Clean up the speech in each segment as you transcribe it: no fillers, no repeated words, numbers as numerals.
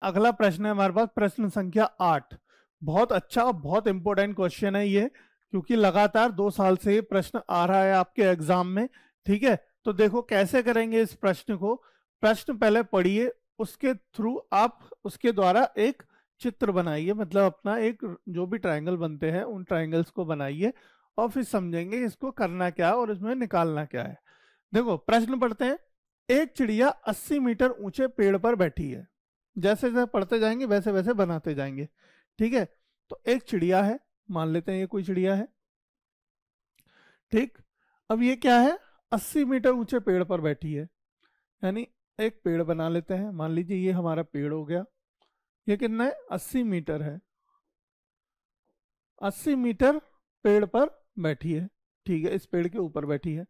अगला प्रश्न है हमारे पास, प्रश्न संख्या 8। बहुत अच्छा, बहुत इंपॉर्टेंट क्वेश्चन है ये, क्योंकि लगातार 2 साल से ये प्रश्न आ रहा है आपके एग्जाम में। ठीक है, तो देखो कैसे करेंगे इस प्रश्न को। प्रश्न पहले पढ़िए, उसके थ्रू आप उसके द्वारा एक चित्र बनाइए, मतलब अपना एक जो भी ट्रायंगल बनते हैं उन ट्रायंगल्स को बनाइए, और फिर समझेंगे इसको करना क्या है और इसमें निकालना क्या है। देखो प्रश्न पढ़ते हैं। एक चिड़िया 80 मीटर ऊंचे पेड़ पर बैठी है। जैसे जैसे पढ़ते जाएंगे वैसे वैसे बनाते जाएंगे। ठीक है, तो एक चिड़िया है, मान लेते हैं ये कोई चिड़िया है। ठीक, अब ये क्या है, 80 मीटर ऊंचे पेड़ पर बैठी है, यानी एक पेड़ बना लेते हैं। मान लीजिए ये हमारा पेड़ हो गया। ये कितना है, 80 मीटर है। 80 मीटर पेड़ पर बैठी है। ठीक है, इस पेड़ के ऊपर बैठी है।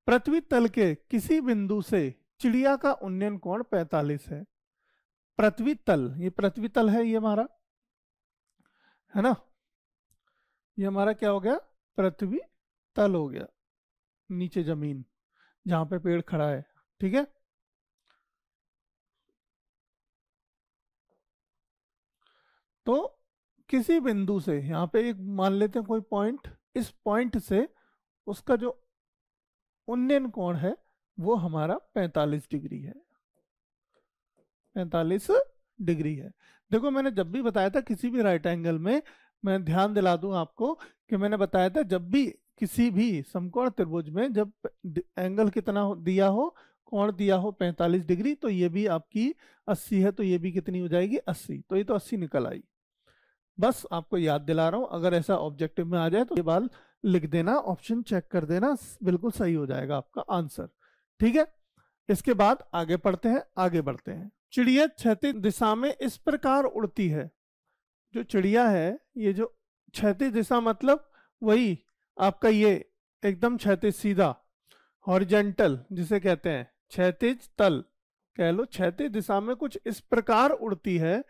पृथ्वी तल के किसी बिंदु से चिड़िया का उन्नयन कोण 45 है। पृथ्वी तल, ये पृथ्वी तल है, ये हमारा है ना, ये हमारा क्या हो गया, पृथ्वी तल हो गया, नीचे जमीन जहां पे पेड़ खड़ा है। ठीक है, तो किसी बिंदु से यहाँ पे एक मान लेते हैं कोई पॉइंट, इस पॉइंट से उसका जो उन्नयन कोण है वो हमारा 45 डिग्री है। 45 डिग्री है। देखो मैंने जब भी बताया था किसी भी राइट एंगल में, मैं ध्यान दिला दूं आपको कि मैंने बताया था जब भी किसी भी समकोण त्रिभुज में जब एंगल कितना दिया हो, कोण दिया हो 45 डिग्री, तो ये भी आपकी 80 है, तो ये भी कितनी हो जाएगी, 80। तो ये तो 80 निकल आई। बस आपको याद दिला रहा हूं, अगर ऐसा ऑब्जेक्टिव में आ जाए तो ये बाल लिख देना, ऑप्शन चेक कर देना, बिल्कुल सही हो जाएगा आपका आंसर। ठीक है, इसके बाद आगे पढ़ते हैं, आगे बढ़ते हैं। चिड़िया क्षैतिज दिशा में इस प्रकार उड़ती है। जो चिड़िया है, ये जो क्षैतिज दिशा मतलब वही आपका ये एकदम क्षैतिज सीधा, हॉरिजेंटल जिसे कहते हैं, क्षैतिज तल कह लो, क्षैतिज दिशा में कुछ इस प्रकार उड़ती है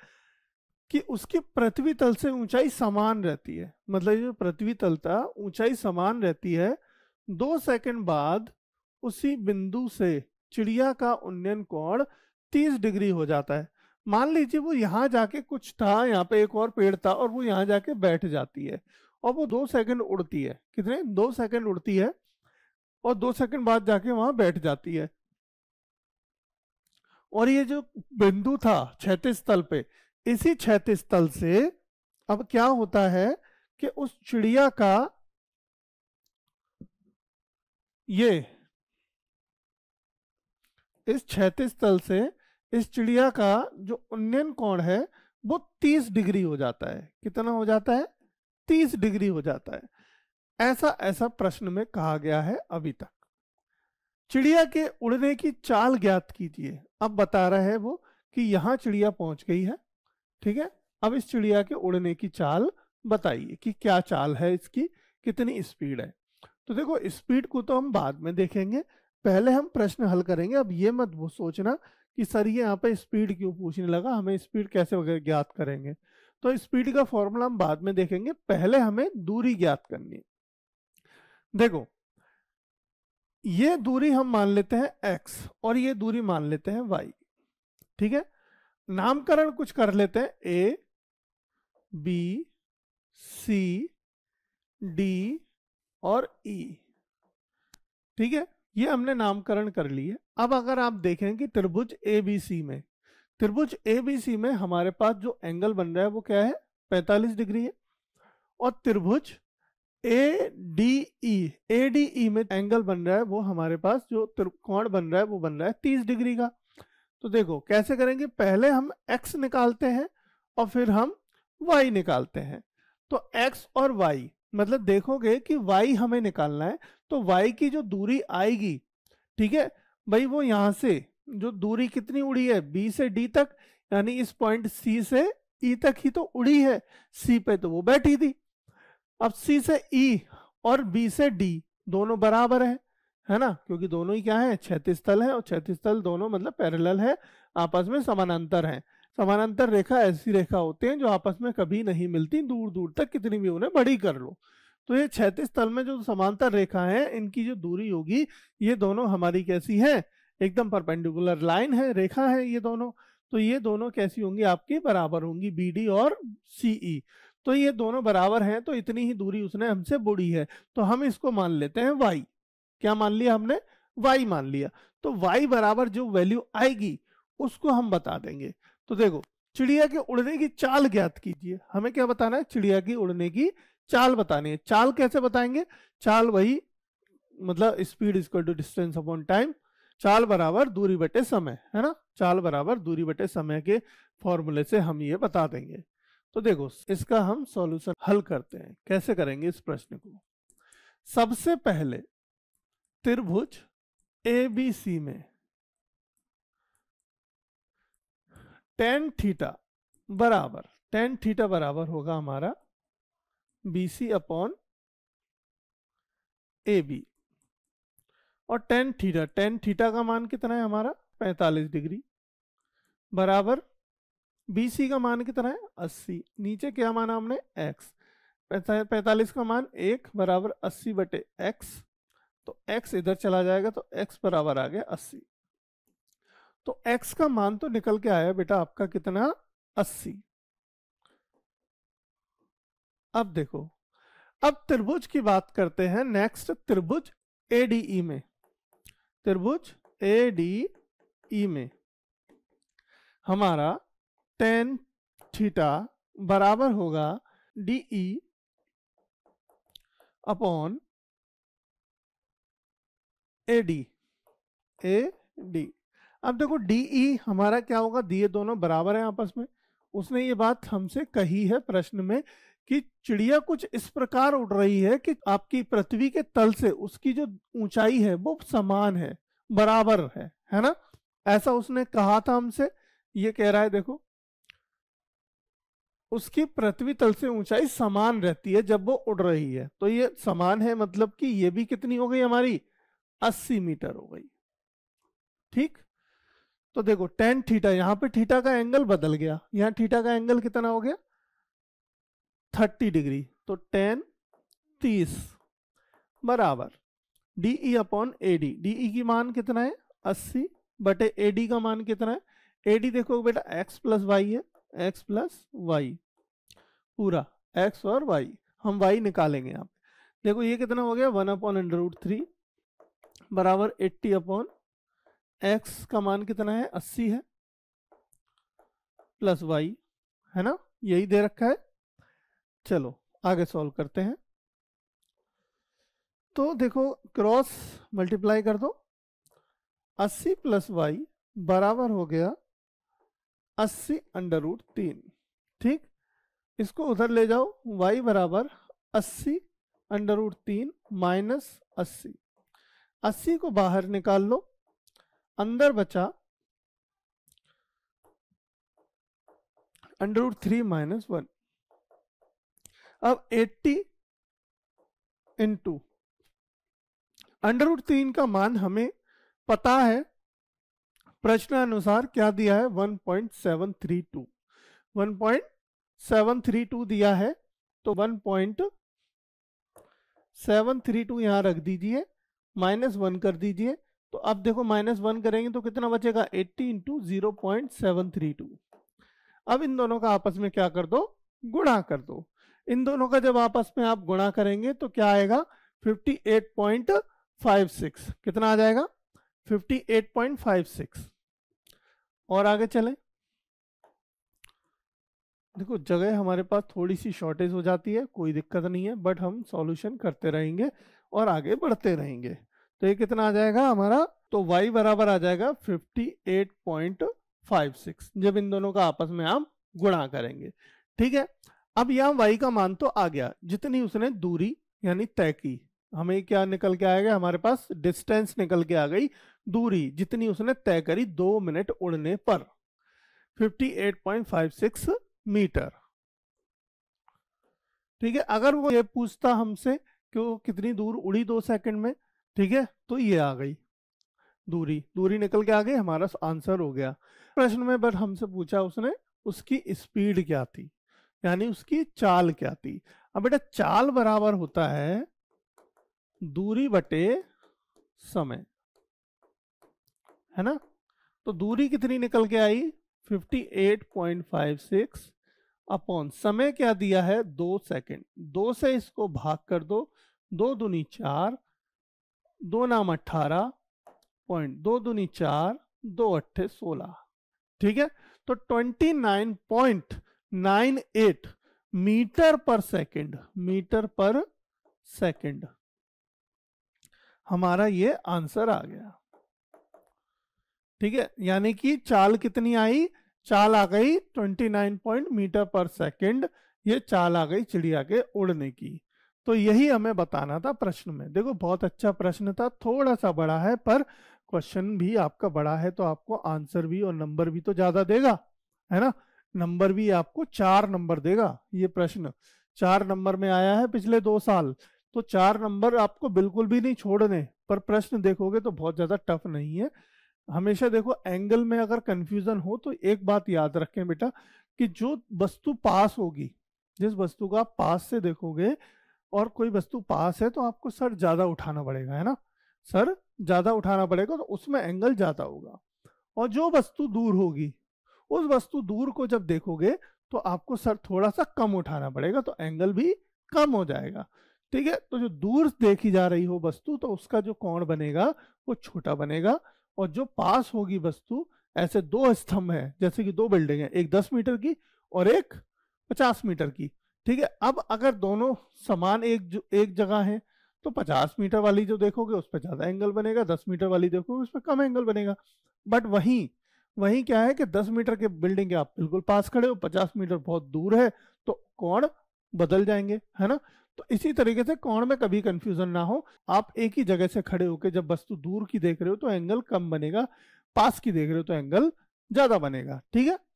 कि उसकी पृथ्वी तल से ऊंचाई समान रहती है। मतलब जो पृथ्वी तल था ऊंचाई समान रहती है। 2 सेकंड बाद उसी बिंदु से चिड़िया का उन्नयन कोण 30 डिग्री हो जाता है। मान लीजिए वो यहाँ जाके कुछ था, यहाँ पे एक और पेड़ था और वो यहाँ जाके बैठ जाती है, और वो 2 सेकंड उड़ती है। कितने, 2 सेकंड उड़ती है, और 2 सेकंड बाद जाके वहां बैठ जाती है। और ये जो बिंदु था क्षैतिज तल पे, इसी क्षैतिज तल से अब क्या होता है कि उस चिड़िया का ये इस क्षैतिज तल से इस चिड़िया का जो उन्नयन कोण है वो 30 डिग्री हो जाता है। कितना हो जाता है, 30 डिग्री हो जाता है। ऐसा ऐसा प्रश्न में कहा गया है अभी तक। चिड़िया के उड़ने की चाल ज्ञात कीजिए। अब बता रहा है वो कि यहां चिड़िया पहुंच गई है। ठीक है, अब इस चिड़िया के उड़ने की चाल बताइए कि क्या चाल है इसकी, कितनी स्पीड है। तो देखो स्पीड को तो हम बाद में देखेंगे, पहले हम प्रश्न हल करेंगे। अब ये मत वो सोचना कि सर ये यहाँ पे स्पीड क्यों पूछने लगा, हमें स्पीड कैसे वगैरह ज्ञात करेंगे। तो स्पीड का फॉर्मूला हम बाद में देखेंगे, पहले हमें दूरी ज्ञात करनी है। देखो ये दूरी हम मान लेते हैं x और ये दूरी मान लेते हैं y। ठीक है, नामकरण कुछ कर लेते हैं, a b c d और e। ठीक है, ये हमने नामकरण कर लिए। अब अगर आप देखें कि त्रिभुज ABC में, त्रिभुज ABC में हमारे पास जो एंगल बन रहा है वो क्या है, 45 डिग्री है। और त्रिभुज ADE में एंगल बन रहा है वो हमारे पास जो कोण बन रहा है वो बन रहा है 30 डिग्री का। तो देखो कैसे करेंगे, पहले हम x निकालते हैं और फिर हम y निकालते हैं। तो x और y मतलब देखोगे कि y हमें निकालना है, तो y की जो दूरी आएगी, ठीक है भाई, वो यहां से जो दूरी कितनी उड़ी है b से d तक, यानी इस पॉइंट c से e तक ही तो उड़ी है, c पे तो वो बैठी थी। अब c से e और b से d दोनों बराबर है ना, क्योंकि दोनों ही क्या है, क्षैतिज तल है, और क्षैतिज तल दोनों मतलब पैरेलल है, आपस में समानांतर हैं। समानांतर रेखा ऐसी रेखा होते हैं जो आपस में कभी नहीं मिलती, दूर दूर तक कितनी भी उन्हें बड़ी कर लो। तो ये क्षैतिज तल में जो समांतर रेखा है, इनकी जो दूरी होगी, ये दोनों हमारी कैसी है, एकदम परपेंडिकुलर लाइन है, रेखा है ये दोनों। तो ये दोनों कैसी होंगी आपकी, बराबर होंगी, BD और CE। तो ये दोनों बराबर हैं, तो इतनी ही दूरी उसने हमसे बुड़ी है, तो हम इसको मान लेते हैं y। क्या मान लिया हमने, y मान लिया। तो y बराबर जो वैल्यू आएगी उसको हम बता देंगे। तो देखो, चिड़िया के उड़ने की चाल ज्ञात कीजिए। हमें क्या बताना है, चिड़िया की उड़ने की चाल बतानी है। चाल कैसे बताएंगे, चाल वही मतलब speed equal to distance upon time, चाल बराबर दूरी बटे समय, है ना। चाल बराबर दूरी बटे समय के फॉर्मूले से हम ये बता देंगे। तो देखो, इसका हम सॉल्यूशन हल करते हैं। कैसे करेंगे इस प्रश्न को, सबसे पहले त्रिभुज ABC में tan थीटा बराबर होगा हमारा BC अपॉन AB। और tan थीटा का मान कितना है हमारा 45 डिग्री, बराबर BC का मान कितना है 80। नीचे क्या माना हमने x, 45 का मान 1 बराबर 80 बटे x। तो x इधर चला जाएगा तो x बराबर आ गया 80। तो x का मान तो निकल के आया बेटा आपका कितना, 80। अब देखो, अब त्रिभुज की बात करते हैं। नेक्स्ट त्रिभुज ADE में, त्रिभुज ADE में हमारा tan थीटा बराबर होगा DE अपॉन AD। अब देखो DE हमारा क्या होगा, दिए दोनों बराबर हैं आपस में। उसने ये बात हमसे कही है प्रश्न में कि चिड़िया कुछ इस प्रकार उड़ रही है कि आपकी पृथ्वी के तल से उसकी जो ऊंचाई है वो समान है, बराबर है ना। ऐसा उसने कहा था हमसे। ये कह रहा है देखो, उसकी पृथ्वी तल से ऊंचाई समान रहती है जब वो उड़ रही है। तो ये समान है, मतलब कि ये भी कितनी हो गई हमारी, 80 मीटर हो गई। ठीक, तो देखो tan थीटा, यहाँ पे थीटा का एंगल बदल गया, यहाँ थीटा का एंगल कितना हो गया 30 डिग्री। तो tan 30 बराबर DE अपॉन AD। DE की मान कितना है 80 बटे AD का मान कितना है, AD देखो बेटा x प्लस वाई है, x प्लस वाई पूरा, x और y, हम y निकालेंगे यहाँ पे। देखो ये कितना हो गया 1 अपॉन √3 बराबर 80 अपॉन x का मान कितना है 80 है, प्लस y, है ना, यही दे रखा है। चलो आगे सॉल्व करते हैं। तो देखो क्रॉस मल्टीप्लाई कर दो, 80 प्लस y बराबर हो गया 80 √3। ठीक, इसको उधर ले जाओ, y बराबर 80 √3 माइनस 80। 80 को बाहर निकाल लो, अंदर बचा √3 माइनस 1। अब 80 इंटू √3 का मान हमें पता है, प्रश्न अनुसार क्या दिया है 1.732, 1.732 दिया है। तो 1.732 यहाँ रख दीजिए, -1 कर दीजिए। तो अब देखो -1 करेंगे तो कितना बचेगा 80 इंटू 0.732। अब इन दोनों का आपस में क्या कर दो, गुणा कर दो। इन दोनों का जब आपस में आप गुणा करेंगे तो क्या आएगा 58.56। कितना आ जाएगा 58.56। और आगे चलें, देखो जगह हमारे पास थोड़ी सी शॉर्टेज हो जाती है, कोई दिक्कत नहीं है, बट हम सॉल्यूशन करते रहेंगे और आगे बढ़ते रहेंगे। तो ये कितना आ जाएगा हमारा, तो y बराबर आ जाएगा 58.56 जब इन दोनों का आपस में हम गुणा करेंगे। ठीक है, अब यहाँ y का मान तो आ गया, जितनी उसने दूरी यानी तय की, हमें क्या निकल के आएगा, हमारे पास डिस्टेंस निकल के आ गई, दूरी जितनी उसने तय करी 2 मिनट उड़ने पर, 58.56 मीटर। ठीक है, अगर वो ये पूछता हमसे कि वो कितनी दूर उड़ी 2 सेकंड में, ठीक है, तो ये आ गई दूरी निकल के आ गई, हमारा आंसर हो गया। प्रश्न में बट हमसे पूछा उसने उसकी स्पीड क्या थी, यानी उसकी चाल क्या थी। अब बेटा चाल बराबर होता है दूरी बटे समय, है ना। तो दूरी कितनी निकल के आई 58.56 अपॉन समय क्या दिया है 2 सेकंड, 2 से इसको भाग कर दो, 2 दूनी 4, 2 नाम 18 पॉइंट, 2 दूनी 4, 2 अट्ठे 16। ठीक है, तो 29.98 मीटर पर सेकंड, मीटर पर सेकंड हमारा ये आंसर आ गया। ठीक है, यानी कि चाल कितनी आई, चाल आ गई 29 मीटर पर सेकंड, ये चाल आ गई चिड़िया के उड़ने की। तो यही हमें बताना था प्रश्न में। देखो बहुत अच्छा प्रश्न था, थोड़ा सा बड़ा है, पर क्वेश्चन भी आपका बड़ा है तो आपको आंसर भी और नंबर भी तो ज्यादा देगा, है ना। नंबर भी आपको 4 नंबर देगा। ये प्रश्न 4 नंबर में आया है पिछले 2 साल, तो 4 नंबर आपको बिल्कुल भी नहीं छोड़ने। पर प्रश्न देखोगे तो बहुत ज्यादा टफ नहीं है। हमेशा देखो एंगल में अगर कंफ्यूजन हो तो एक बात याद रखें बेटा, कि जो वस्तु पास होगी, जिस वस्तु को आप पास से देखोगे और कोई वस्तु पास है तो आपको सर ज्यादा उठाना पड़ेगा, है ना, सर ज्यादा उठाना पड़ेगा, तो उसमें एंगल ज्यादा होगा। और जो वस्तु दूर होगी, उस वस्तु दूर को जब देखोगे तो आपको सर थोड़ा सा कम उठाना पड़ेगा, तो एंगल भी कम हो जाएगा। ठीक है, तो जो दूर देखी जा रही हो वस्तु तो उसका जो कोण बनेगा वो छोटा बनेगा, और जो पास होगी वस्तु, ऐसे 2 स्तंभ है, जैसे कि 2 बिल्डिंग है, एक 10 मीटर की और एक 50 मीटर की। ठीक है, अब अगर दोनों समान एक जगह है तो 50 मीटर वाली जो देखोगे उस पर ज्यादा एंगल बनेगा, 10 मीटर वाली देखोगे उस पर कम एंगल बनेगा। बट वहीं वहीं क्या है कि 10 मीटर के बिल्डिंग के आप बिल्कुल पास खड़े हो, 50 मीटर बहुत दूर है, तो कोण बदल जाएंगे, है ना। तो इसी तरीके से कोण में कभी कंफ्यूजन ना हो। आप एक ही जगह से खड़े होकर जब वस्तु दूर की देख रहे हो तो एंगल कम बनेगा, पास की देख रहे हो तो एंगल ज्यादा बनेगा। ठीक है।